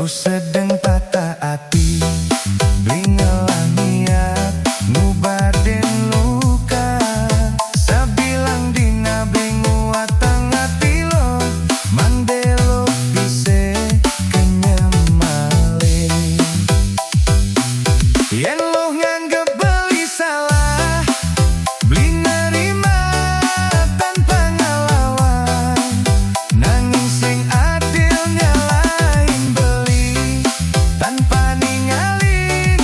Lu sedang patah hati, blingelah niat ngubar den luka. Sabilang dina blingu watang hati lo, mandelo bise kenyam malih. Yen lo nganggep beli salah, bling nerima tanpa ngelawan. Nanging sing adil nyalahin beli tanpa ninggalin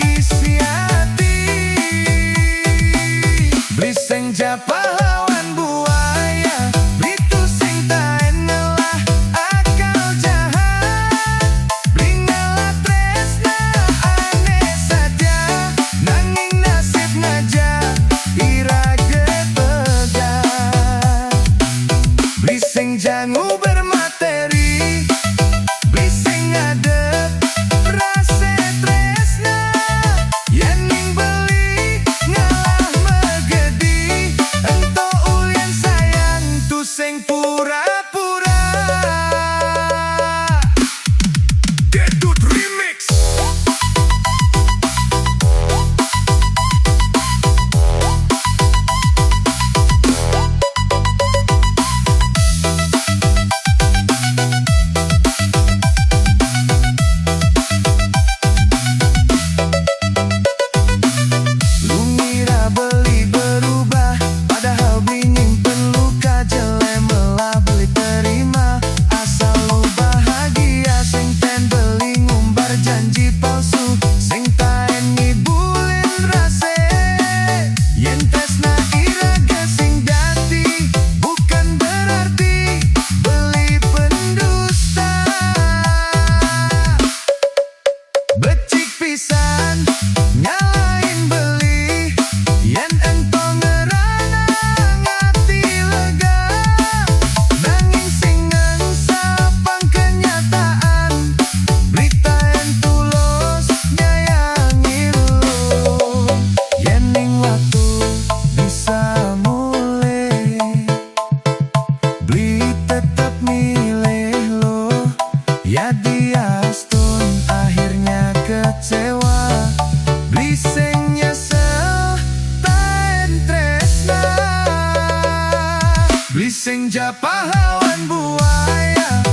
isi hati. Beli sing pahlawan buaya, beli tu sing tak enelah akal jahat. Beli ngalah tresna aneh saja, nanging nasib ngajak irage pegat. Beli sing jangu bermateri, beli sing ngadep rasa tresna. Yen ning beli ngalah megedi, ento ulin sayang tu sing pura-pura. Dedut Remix. Lu ngira beli berubah, padahal beli nyimpen luka. Jelemelah beli terima, asal lu bahagia. Sing ten beli ngumbar janji palsu, sing taen ngibulin rase. Yen tresna irage sing dadi, bukan berarti beli pendusta. Becik pisan nyalain beli, yen ento ngeranang hati lega. Nanging sing ngengsapang kenyataan, berita yang tulus nyayangi lu. Yen ning waktu bisa mulih, beli tetep milih lo. Ya dia stun akhirnya kecewa, beli sing nyesel taen tresna. Beli sing pahlawan buaya,